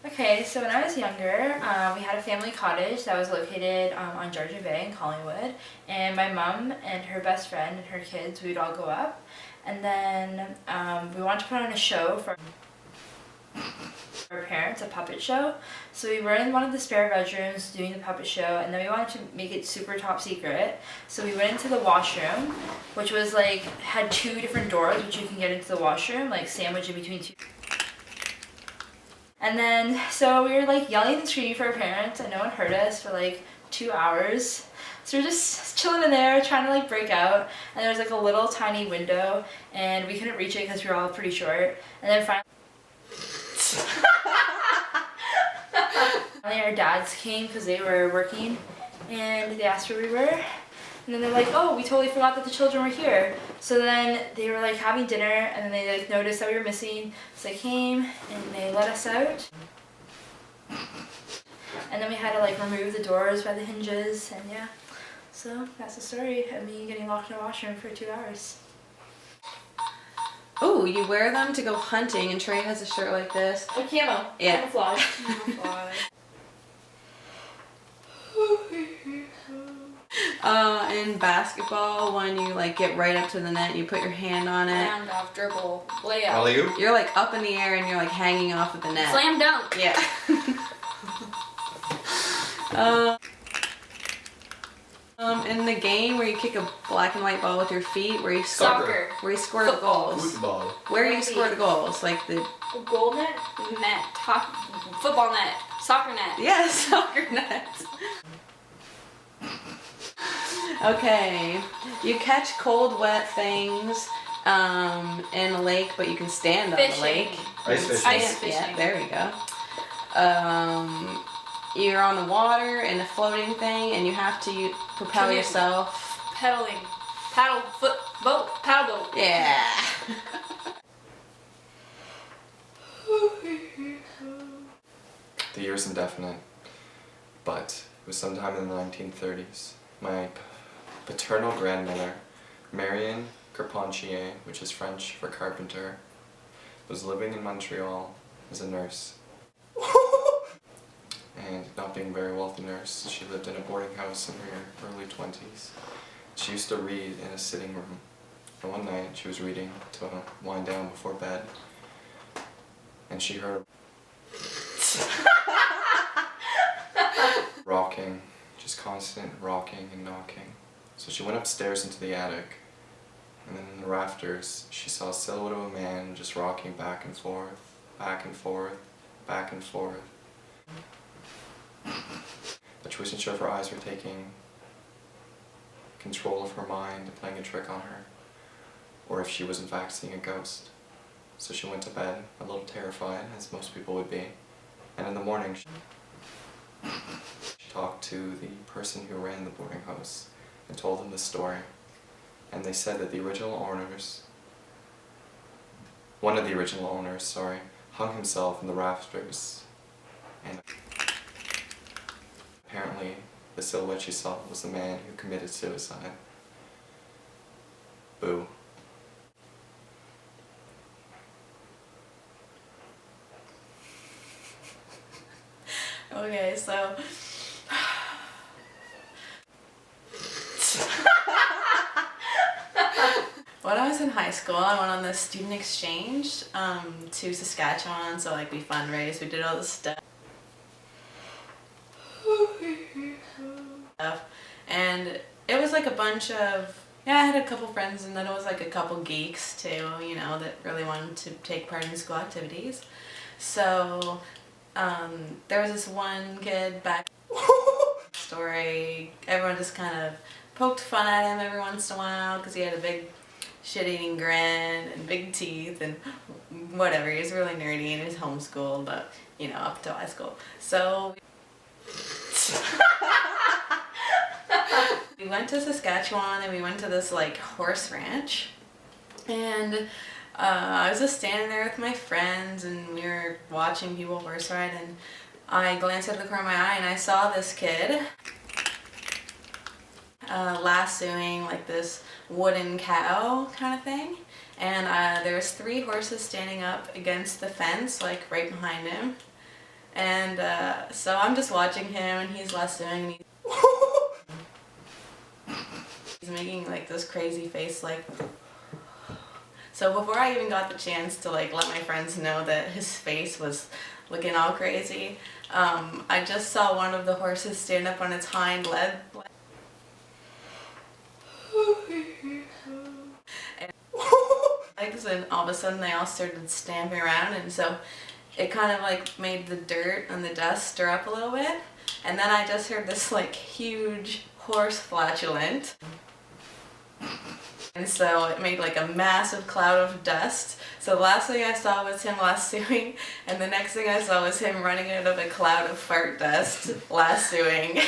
Okay, so when I was younger, we had a family cottage that was located on Georgia Bay in Collingwood, and my mom and her best friend and her kids, we would all go up, and then we wanted to put on a show for our parents, a puppet show. So we were in one of the spare bedrooms doing the puppet show, and then we wanted to make it super top secret. So we went into the washroom, which was like, had two different doors which you can get into the washroom, like sandwiched in between two. And then, so we were like yelling and screaming for our parents, and no one heard us for like 2 hours. So we're just chilling in there, trying to like break out. And there was like a little tiny window, and we couldn't reach it because we were all pretty short. And then finally our dads came because they were working, and they asked where we were. And then they're like, oh, we totally forgot that the children were here. So then they were like having dinner, and then they like noticed that we were missing. So they came and they let us out. And then we had to like remove the doors by the hinges, and yeah. So that's the story of me getting locked in a washroom for 2 hours. Oh, you wear them to go hunting, and Trey has a shirt like this. Oh, camo. Yeah. Camouflage. In basketball, when you like get right up to the net, you put your hand on it. Hand off, dribble, layup. Alley-oop? You're like up in the air and you're like hanging off of the net. Slam dunk. Yeah. In the game where you kick a black and white ball with your feet, where you score, Soccer. where you score Football. the goals. Football. Where you score the goals, like the Goal net, football net, soccer net. yeah, soccer net. Okay, you catch cold, wet things in a lake, but you can stand on the Fishing. lake. Ice fishing. Ice fishing. Yeah, there we go. You're on the water in a floating thing, and you have to propel Canoe. yourself. Pedaling, boat, paddle boat. Yeah. The year's indefinite, but it was sometime in the 1930s. My paternal grandmother, Marion Carpentier, which is French for carpenter, was living in Montreal as a nurse. And not being a very wealthy nurse, she lived in a boarding house in her early 20s. She used to read in a sitting room. And one night she was reading to wind down before bed, and she heard rocking, just constant rocking and knocking. So she went upstairs into the attic, and then in the rafters she saw a silhouette of a man just rocking back and forth, back and forth, back and forth. But she wasn't sure if her eyes were taking control of her mind and playing a trick on her, or if she was in fact seeing a ghost. So she went to bed, a little terrified, as most people would be, and in the morning she talked to the person who ran the boarding house and told them the story. And they said that the original owners, one of the original owners, hung himself in the rafters, and apparently the silhouette she saw was the man who committed suicide. Boo. Okay, so when I was in high school, I went on this student exchange to Saskatchewan, so like we fundraised, we did all this stuff. And it was like a bunch of, yeah, I had a couple friends, and then it was like a couple geeks too, you know, that really wanted to take part in school activities. So there was this one kid back story, everyone just kind of poked fun at him every once in a while because he had a big shit-eating grin and big teeth and whatever. He was really nerdy and he was homeschooled, but you know, up to high school. So we went to Saskatchewan and we went to this like horse ranch, and I was just standing there with my friends and we were watching people horse ride, and I glanced out of the corner of my eye and I saw this kid lassoing like this wooden cow kind of thing, and there was 3 horses standing up against the fence like right behind him, And so I'm just watching him, and he's lassoing, and he's making like this crazy face, like. So before I even got the chance to like let my friends know that his face was looking all crazy, I just saw one of the horses stand up on its hind legs, and all of a sudden they all started stamping around, and so it kind of like made the dirt and the dust stir up a little bit, and then I just heard this like huge horse flatulent. And so it made like a massive cloud of dust. So the last thing I saw was him lassoing, and the next thing I saw was him running out of a cloud of fart dust, lassoing.